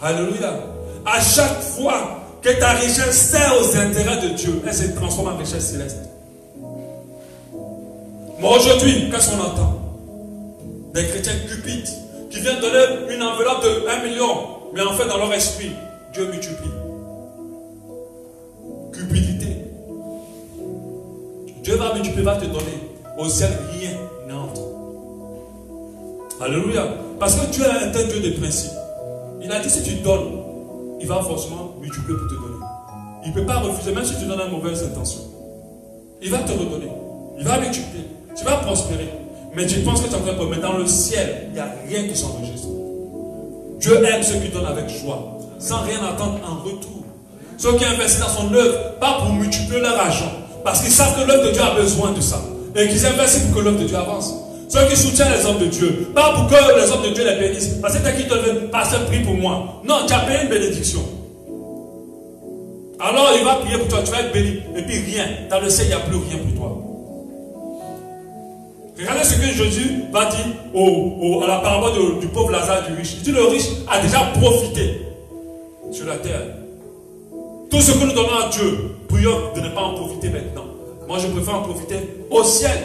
Alléluia. À chaque fois que ta richesse sert aux intérêts de Dieu, elle se transforme en richesse céleste. Mais aujourd'hui, qu'est-ce qu'on entend? Des chrétiens cupides qui viennent donner une enveloppe de 1 million, mais en fait dans leur esprit, Dieu multiplie. Cupidité. Dieu va multiplier, va te donner. Au ciel, rien n'entre. Alléluia. Parce que Dieu est un Dieu de principe. Il a dit si tu donnes, il va forcément multiplier pour te donner. Il ne peut pas refuser, même si tu donnes une mauvaise intention. Il va te redonner. Il va multiplier. Tu vas prospérer. Mais tu penses que tu es en train de promettre dans le ciel, il n'y a rien qui s'enregistre. Dieu aime ceux qui donnent avec joie, sans rien attendre en retour. Ceux qui investissent dans son œuvre, pas pour multiplier leur argent, parce qu'ils savent que l'œuvre de Dieu a besoin de ça. Et qu'ils investissent pour que l'œuvre de Dieu avance. Ceux qui soutiennent les hommes de Dieu, pas pour que les hommes de Dieu les bénissent. Parce que t'as qui te veut, pasteur, prie pour moi. Non, tu as payé une bénédiction. Alors il va prier pour toi, tu vas être béni. Et puis rien, dans le ciel, il n'y a plus rien pour toi. Regardez ce que Jésus va dire à la parabole du pauvre Lazare du riche. Il dit le riche a déjà profité sur la terre. Tout ce que nous donnons à Dieu, prions de ne pas en profiter maintenant. Moi je préfère en profiter au ciel.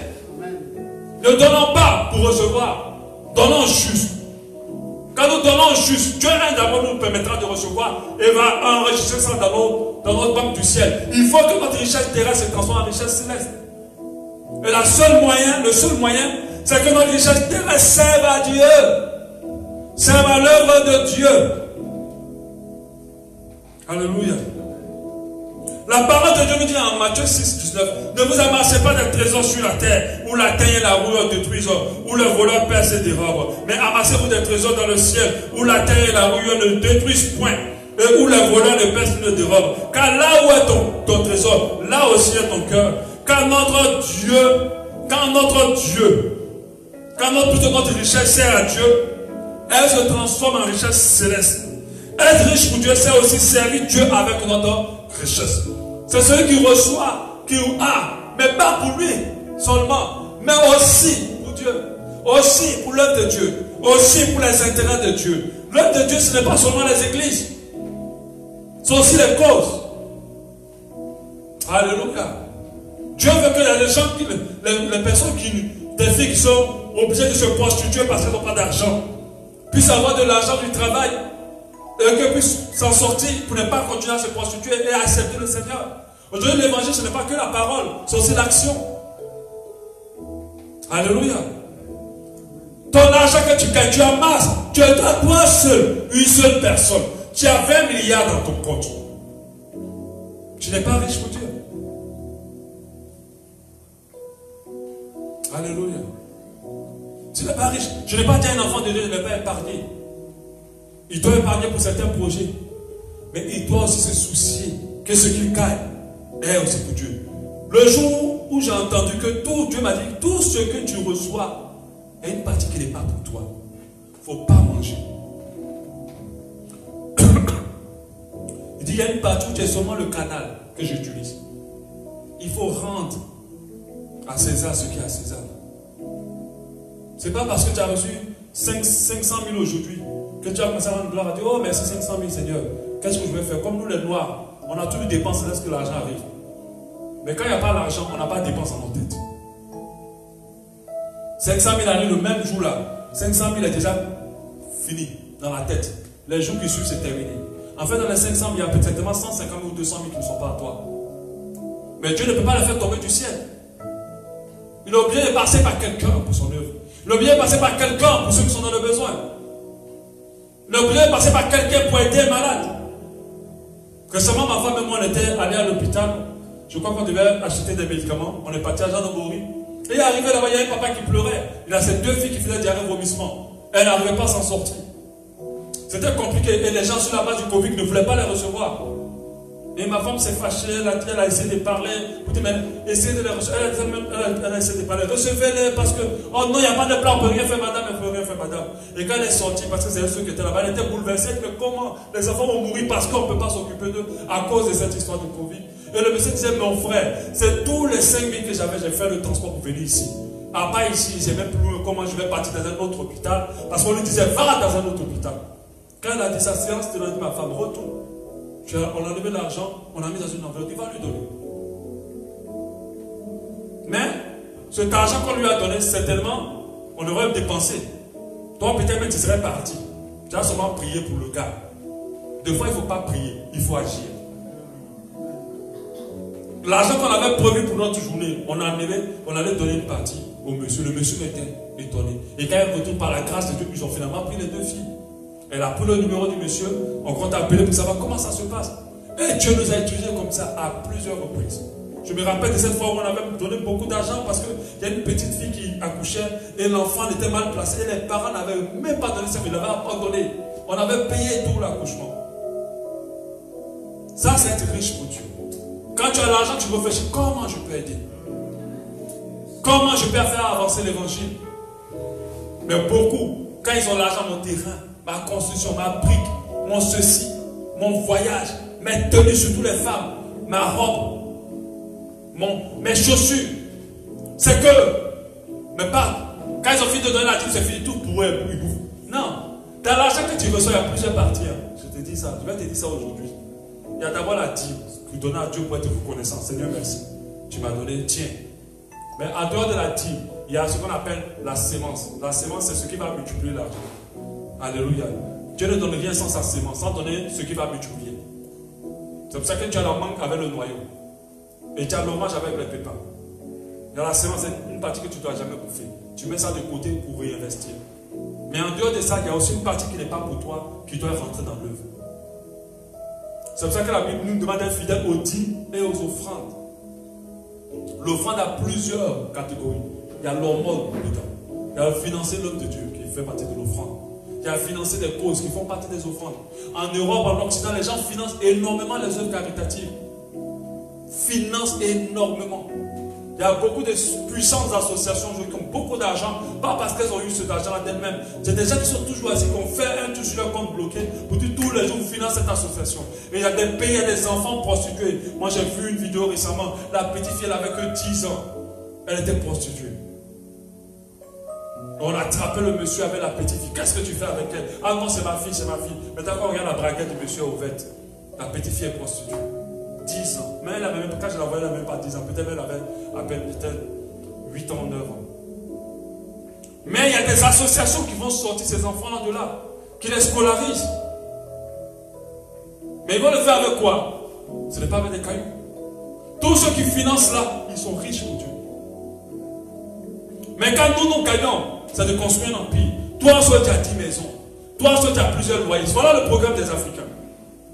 Ne donnons pas pour recevoir. Donnons juste. Quand nous donnons juste, Dieu d'abord nous permettra de recevoir et va enregistrer ça dans notre banque du ciel. Il faut que notre richesse terrestre se transforme en richesse céleste. Et le seul moyen, c'est que notre richesse terrestre serve à Dieu. Serve à l'œuvre de Dieu. Alléluia. La parole de Dieu nous dit en Matthieu 6, 19, ne vous amassez pas des trésors sur la terre, où la terre et la rouille détruisent, où le voleur perce et dérobe. Mais amassez-vous des trésors dans le ciel, où la terre et la rouille ne détruisent point, et où le voleur ne perce et ne dérobe. Car là où est ton trésor, là aussi est ton cœur. Quand notre richesse sert à Dieu, elle se transforme en richesse céleste. Être riche pour Dieu, c'est aussi servir Dieu avec notre richesse. C'est celui qui reçoit, qui a, mais pas pour lui seulement, mais aussi pour Dieu, aussi pour l'œuvre de Dieu, aussi pour les intérêts de Dieu. L'œuvre de Dieu, ce n'est pas seulement les églises, c'est aussi les causes. Alléluia. Dieu veut que les gens, les personnes des filles qui sont obligées de se prostituer parce qu'elles n'ont pas d'argent, puissent avoir de l'argent du travail et qu'elles puissent s'en sortir pour ne pas continuer à se prostituer et à accepter le Seigneur. Aujourd'hui, l'évangile, ce n'est pas que la parole, c'est aussi l'action. Alléluia. Ton argent que tu gagnes, tu amasses, tu es toi seul, une seule personne. Tu as 20 milliards dans ton compte. Tu n'es pas riche pour Dieu. Alléluia. Tu n'es pas riche. Je n'ai pas dit à un enfant de Dieu de ne pas épargner. Il doit épargner pour certains projets. Mais il doit aussi se soucier que ce qu'il gagne est aussi pour Dieu. Le jour où j'ai entendu que Dieu m'a dit, tout ce que tu reçois est une partie qui n'est pas pour toi. Il ne faut pas manger. Il dit, il y a une partie où tu es seulement le canal que j'utilise. Il faut rendre à César ce qui est à César. Ce n'est pas parce que tu as reçu 500 000 aujourd'hui que tu as commencé à rendre gloire à Dieu. Oh, merci 500 000 Seigneur. Qu'est-ce que je vais faire? Comme nous les Noirs, on a tout de dépenses lorsque l'argent arrive. Mais quand il n'y a pas l'argent, on n'a pas de dépenses en nos têtes. 500 000 arrivent le même jour là. 500 000 est déjà fini dans la tête. Les jours qui suivent, c'est terminé. En fait, dans les 500 000, il y a peut-être 150 000 ou 200 000 qui ne sont pas à toi. Mais Dieu ne peut pas les faire tomber du ciel. Il est obligé de passer par quelqu'un pour son œuvre. Il est obligé de passer par quelqu'un pour ceux qui sont dans le besoin. Il est obligé de passer par quelqu'un pour aider un malade. Récemment, ma femme et moi, on était allés à l'hôpital. Je crois qu'on devait acheter des médicaments. On est parti à Jean de Bory. Et arrivé là-bas, il y a un papa qui pleurait. Il a ses deux filles qui faisaient diarrhée vomissement. Elle n'arrivait pas à s'en sortir. C'était compliqué. Et les gens sur la base du Covid ne voulaient pas les recevoir. Et ma femme s'est fâchée, elle a essayé de parler. Mais essayez de les recevoir. Elle a essayé de parler. Recevez-les parce que, oh non, il n'y a pas de plan, on ne peut rien faire, madame, on ne peut rien faire, madame. Et quand elle est sortie, parce que c'est ceux qui étaient là-bas, elle était bouleversée. Mais comment les enfants vont mourir parce qu'on ne peut pas s'occuper d'eux à cause de cette histoire de Covid. Et le monsieur disait, mon frère, c'est tous les 5 000 que j'avais, j'ai fait le transport pour venir ici. À part ici, je ne sais même plus comment je vais partir dans un autre hôpital. Parce qu'on lui disait, va dans un autre hôpital. Quand elle a dit sa séance, elle a dit, ma femme, retourne. On a levé l'argent, on a mis dans une enveloppe, il va lui donner. Mais, cet argent qu'on lui a donné, certainement, on aurait dépensé. Toi, peut-être, tu serais parti. Tu as seulement prié pour le gars. Des fois, il ne faut pas prier, il faut agir. L'argent qu'on avait prévu pour notre journée, on allait donner une partie au monsieur. Le monsieur était étonné. Et quand il retourne par la grâce de Dieu, ils ont finalement pris les deux filles. Elle a pris le numéro du monsieur, on compte appeler pour savoir comment ça se passe. Et Dieu nous a utilisés comme ça à plusieurs reprises. Je me rappelle de cette fois où on avait donné beaucoup d'argent parce qu'il y a une petite fille qui accouchait et l'enfant était mal placé et les parents n'avaient même pas donné ça, mais ils l'avaient abandonné. On avait payé tout l'accouchement. Ça, c'est être riche pour Dieu. Quand tu as l'argent, tu réfléchis comment je peux aider. Comment je peux faire avancer l'évangile. Mais beaucoup, quand ils ont l'argent, mon terrain, ma construction, ma brique, mon ceci, mon voyage, mes tenues, surtout les femmes, ma robe, mes chaussures. C'est que, mais pas, quand ils ont fini de donner la dîme, c'est fini tout pour eux, ils bouffent. Non, dans l'argent que tu reçois, il y a plusieurs parties. Je te dis ça, je vais te dire ça aujourd'hui. Il y a d'abord la dîme, que donner à Dieu pour être reconnaissant. Seigneur, merci. Tu m'as donné, tiens. Mais en dehors de la dîme, il y a ce qu'on appelle la sémence. La sémence, c'est ce qui va multiplier l'argent. Alléluia. Dieu ne donne rien sans sa sémence, sans donner ce qui va multiplier. C'est pour ça que tu as le manque avec le noyau. Et tu as l'hommage avec les pépins. Il y a la sémence, c'est une partie que tu ne dois jamais bouffer. Tu mets ça de côté pour réinvestir. Mais en dehors de ça, il y a aussi une partie qui n'est pas pour toi, qui doit rentrer dans l'œuvre. C'est pour ça que la Bible nous demande d'être fidèle aux dîmes et aux offrandes. L'offrande a plusieurs catégories. Il y a l'hormone dedans. Il y a financer l'œuvre de Dieu qui fait partie de l'offrande. Il y a financer des causes qui font partie des offrandes. En Europe, en Occident, les gens financent énormément les œuvres caritatives. Financent énormément. Il Il y a beaucoup de puissantes associations qui ont beaucoup d'argent, pas parce qu'elles ont eu cet argent-là d'elles-mêmes. C'est des gens qui sont toujours assis, qui ont fait un tout sur leur compte bloqué pour dire tous les jours vous financez cette association. Et il y a des pays, il y a des enfants prostitués. Moi j'ai vu une vidéo récemment, la petite fille elle avait que 10 ans. Elle était prostituée. On a attrapé le monsieur avec la petite fille. Qu'est-ce que tu fais avec elle? Ah non, c'est ma fille, c'est ma fille. Maintenant quand on regarde la braguette du monsieur ouverte, la petite fille est prostituée. 10 ans. Mais elle avait même, quand je la voyais, elle n'avait même pas 10 ans. Peut-être elle avait à peine 8 ans, 9 ans. Mais il y a des associations qui vont sortir ces enfants-là de là, qui les scolarisent. Mais ils vont le faire avec quoi? Ce n'est pas avec des cailloux. Tous ceux qui financent là, ils sont riches pour Dieu. Mais quand nous gagnons, c'est de construire un empire. Toi, soit tu as 10 maisons. Toi, soit tu as plusieurs loyers. Voilà le programme des Africains.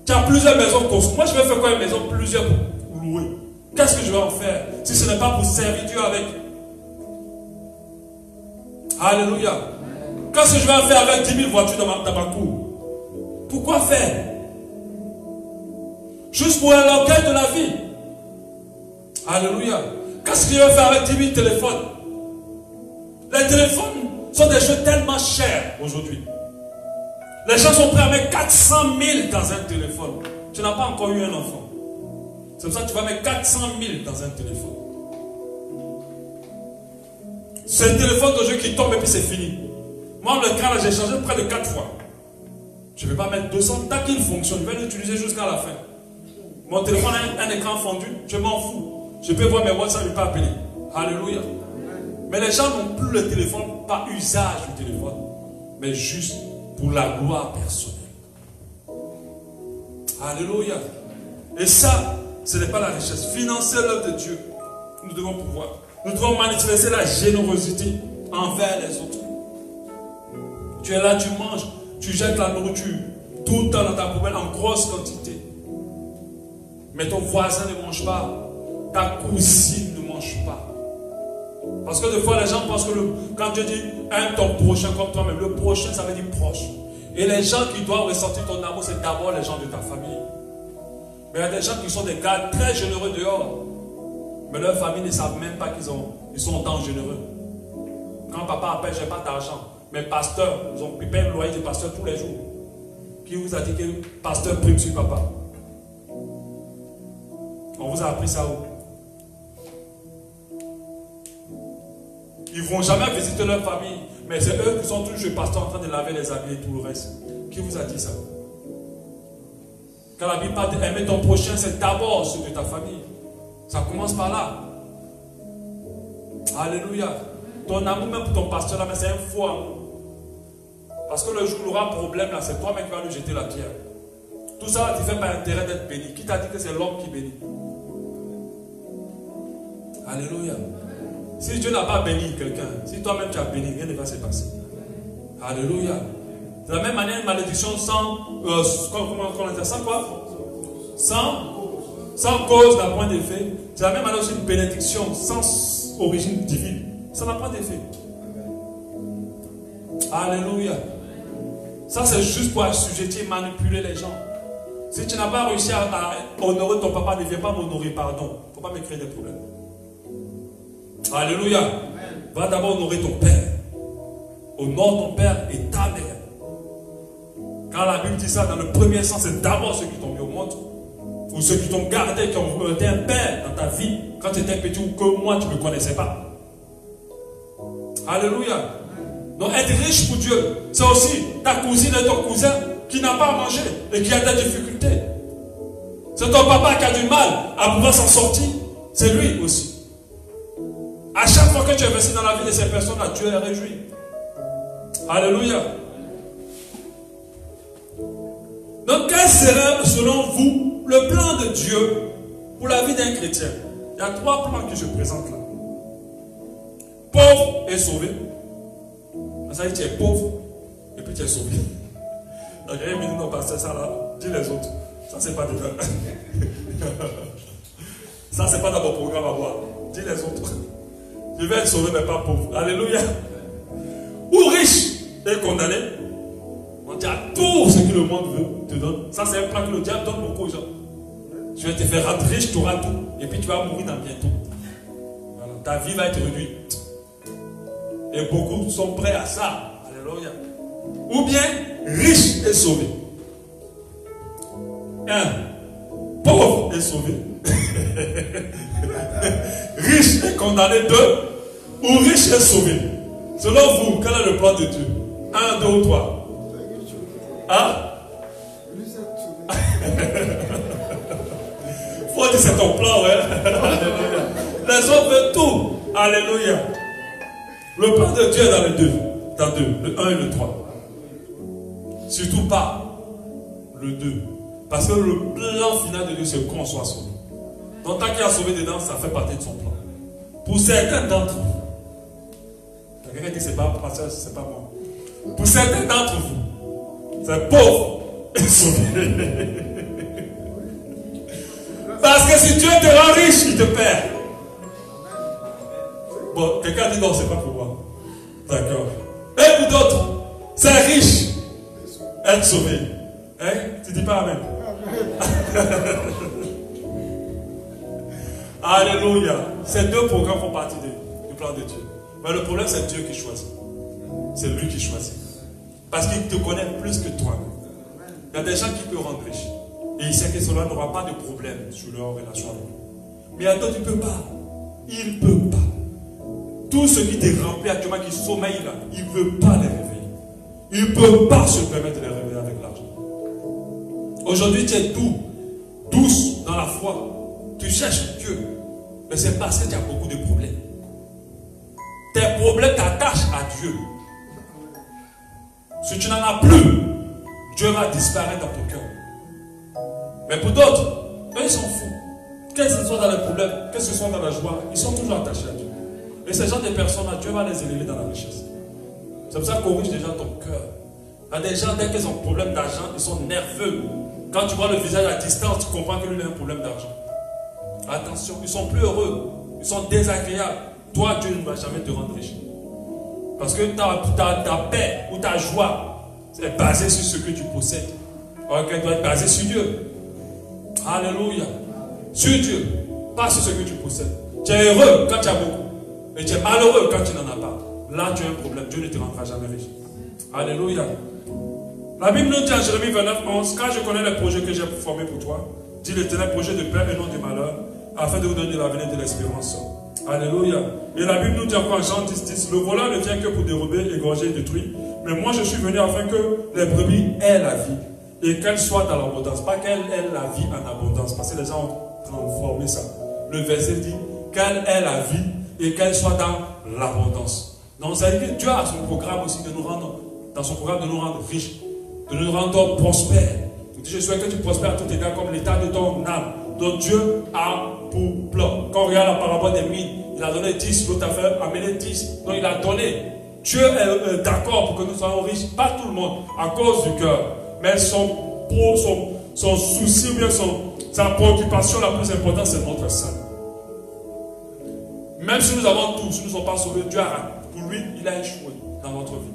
Tu as plusieurs maisons construites. Moi, je vais faire quoi une maison? Plusieurs pour louer. Qu'est-ce que je vais en faire si ce n'est pas pour servir Dieu avec? Alléluia. Qu'est-ce que je vais en faire avec 10 000 voitures dans ma cour? Pourquoi faire? Juste pour l'orgueil de la vie. Alléluia. Qu'est-ce que je vais faire avec 10 000 téléphones? Les téléphones sont des choses tellement chères aujourd'hui. Les gens sont prêts à mettre 400 000 dans un téléphone. Tu n'as pas encore eu un enfant. C'est pour ça que tu vas mettre 400 000 dans un téléphone. C'est le téléphone d'aujourd'hui qui tombe et puis c'est fini. Moi, le cas là, j'ai changé près de 4 fois. Je ne vais pas mettre 200. Tant qu'il fonctionne, je vais l'utiliser jusqu'à la fin. Mon téléphone a un écran fondu, je m'en fous. Je peux voir mes WhatsApp, je ne peux pas appeler. Alléluia. Mais les gens n'ont plus le téléphone, pas usage du téléphone, mais juste pour la gloire personnelle. Alléluia. Et ça, ce n'est pas la richesse. Financer l'œuvre de Dieu, nous devons pouvoir. Nous devons manifester la générosité envers les autres. Tu es là, tu manges, tu jettes la nourriture tout le temps dans ta poubelle en grosse quantité. Mais ton voisin ne mange pas, ta cousine ne mange pas. Parce que des fois, les gens pensent que quand Dieu dit aime ton prochain comme toi-même, le prochain, ça veut dire proche. Et les gens qui doivent ressentir ton amour, c'est d'abord les gens de ta famille. Mais il y a des gens qui sont des gars très généreux dehors. Mais leur famille ne savent même pas qu'ils sont tant généreux. Quand papa appelle, je n'ai pas d'argent. Mais pasteur, ils payent le loyer de pasteur tous les jours. Qui vous a dit que pasteur prime sur papa? On vous a appris ça où? Ils ne vont jamais visiter leur famille. Mais c'est eux qui sont toujours chez le pasteur en train de laver les habits et tout le reste. Qui vous a dit ça? Quand la Bible parle d'aimer ton prochain, c'est d'abord ceux de ta famille. Ça commence par là. Alléluia. Ton amour même pour ton pasteur là, mais c'est un faux amour. Parce que le jour où il aura un problème là, c'est toi-même qui vas lui jeter la pierre. Tout ça, tu fais pas intérêt d'être béni. Qui t'a dit que c'est l'homme qui bénit? Alléluia. Si Dieu n'a pas béni quelqu'un, si toi-même tu as béni, rien ne va se passer. Alléluia. De la même manière, une malédiction sans quoi? Sans cause n'a point d'effet. C'est la même manière aussi une bénédiction sans origine divine. Ça n'a pas d'effet. Alléluia. Ça c'est juste pour assujettir, manipuler les gens. Si tu n'as pas réussi à honorer ton papa, ne viens pas m'honorer, pardon. Il ne faut pas me créer des problèmes. Alléluia. Va d'abord honorer ton père. Honore ton père et ta mère. Quand la Bible dit ça, dans le premier sens, c'est d'abord ceux qui t'ont mis au monde. Ou ceux qui t'ont gardé, qui ont été un père dans ta vie, quand tu étais petit ou que moi tu ne me connaissais pas. Alléluia. Donc être riche pour Dieu, c'est aussi ta cousine et ton cousin qui n'a pas mangé et qui a des difficultés. C'est ton papa qui a du mal à pouvoir s'en sortir. C'est lui aussi. À chaque fois que tu investis dans la vie de ces personnes-là, Dieu est réjoui. Alléluia. Donc quel serait selon vous le plan de Dieu pour la vie d'un chrétien? Il y a 3 plans qui se présentent là. Pauvre et sauvé. Ça veut dire que tu es pauvre et puis tu es sauvé. Donc il y a une minute, non, pasteur, ça là, dis les autres. Ça c'est pas dedans. Ça c'est pas dans mon programme à voir. Dis les autres. Je vais être sauvé mais pas pauvre. Alléluia. Ou riche et condamné. On dit à tout ce que le monde veut te donne. Ça c'est un plan que le diable donne beaucoup aux gens. Je vais te faire rendre riche, tu auras tout. Et puis tu vas mourir dans bientôt. Voilà. ta vie va être réduite. Et beaucoup sont prêts à ça. Alléluia. Ou bien, riche et sauvé. Un, pauvre et sauvé. Riche et condamné. Deux, ou riche et sauvé. Selon vous, quel est le plan de Dieu? Un, deux ou trois? Hein? Faut dire c'est ton plan, ouais. Les hommes veulent tout. Alléluia. Le plan de Dieu est dans les deux. Dans deux. Le 1 et le 3. Surtout pas le 2. Parce que le plan final de Dieu, c'est qu'on soit sauvé. Donc tant qu'il a sauvé dedans, ça fait partie de son plan. Pour certains d'entre vous, quelqu'un dit c'est pas pasteur, c'est pas moi. Pour certains d'entre vous, c'est pauvre et sauvé. Parce que si Dieu te rend riche, il te perd. Bon, quelqu'un dit non, c'est pas pour moi. D'accord. Et pour d'autres, c'est riche, être sauvé. Hein? Tu dis pas amen. Alléluia. Ces deux programmes font partie du plan de Dieu. Mais le problème, c'est Dieu qui choisit. C'est lui qui choisit. Parce qu'il te connaît plus que toi. Il y a des gens qui peuvent rendre riches. Et il sait que cela n'aura pas de problème sur leur relation avec lui. Mais il y a d'autres qui ne peuvent pas. Il ne peut pas. Tout ce qui te remplit actuellement, qui sommeille là, il ne veut pas les réveiller. Il ne peut pas se permettre de les réveiller avec l'argent. Aujourd'hui, tu es doux, douce dans la foi. Tu cherches Dieu. Mais c'est parce que tu as beaucoup de problèmes. Tes problèmes t'attachent à Dieu. Si tu n'en as plus, Dieu va disparaître dans ton cœur. Mais pour d'autres, eux, ils s'en foutent. Que ce soit dans les problèmes, que ce soit dans la joie, ils sont toujours attachés à Dieu. Et ces gens de personnes-là, Dieu va les élever dans la richesse. C'est pour ça qu'on corrige déjà ton cœur. Il y a des gens, dès qu'ils ont un problème d'argent, ils sont nerveux. Quand tu vois le visage à distance, tu comprends que lui a un problème d'argent. Attention, ils sont plus heureux. Ils sont désagréables. Toi, Dieu ne va jamais te rendre riche. Parce que ta paix ou ta joie est basée sur ce que tu possèdes. Alors qu'elle doit être basée sur Dieu. Alléluia. Sur Dieu. Pas sur ce que tu possèdes. Tu es heureux quand tu as beaucoup. Et tu es malheureux quand tu n'en as pas. Là, tu as un problème. Dieu ne te rendra jamais riche. Alléluia. La Bible nous dit en Jérémie 29, 11, car je connais les projets que j'ai formés pour toi, dit l'Éternel, projet de paix et non de malheur, afin de vous donner de l'avenir et de l'espérance. Alléluia. Et la Bible nous dit encore en Jean 10, 10, le voleur ne vient que pour dérober, égorger et détruire. Mais moi je suis venu afin que les brebis aient la vie. Et qu'elles soient dans l'abondance. Pas qu'elles aient la vie en abondance. Parce que les gens ont transformé ça. Le verset dit qu'elle ait la vie et qu'elle soit dans l'abondance. Donc ça veut dire que Dieu a son programme aussi de nous rendre, dans son programme de nous rendre riches, de nous rendre prospères. Il dit, je souhaite que tu prospères à tout égard comme l'état de ton âme. Donc Dieu a pour plan. Quand on regarde la parabole des mines, il a donné 10, l'autre a fait amener 10. Donc il a donné. Dieu est d'accord pour que nous soyons riches. Pas tout le monde, à cause du cœur. Mais son souci, ou bien sa préoccupation la plus importante, c'est notre salut. Même si nous avons tout, si nous ne sommes pas sauvés, Dieu a, pour lui, il a échoué dans notre vie.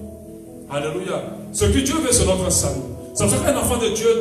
Alléluia. Ce que Dieu veut, c'est notre salut. C'est pour ça qu'un enfant de Dieu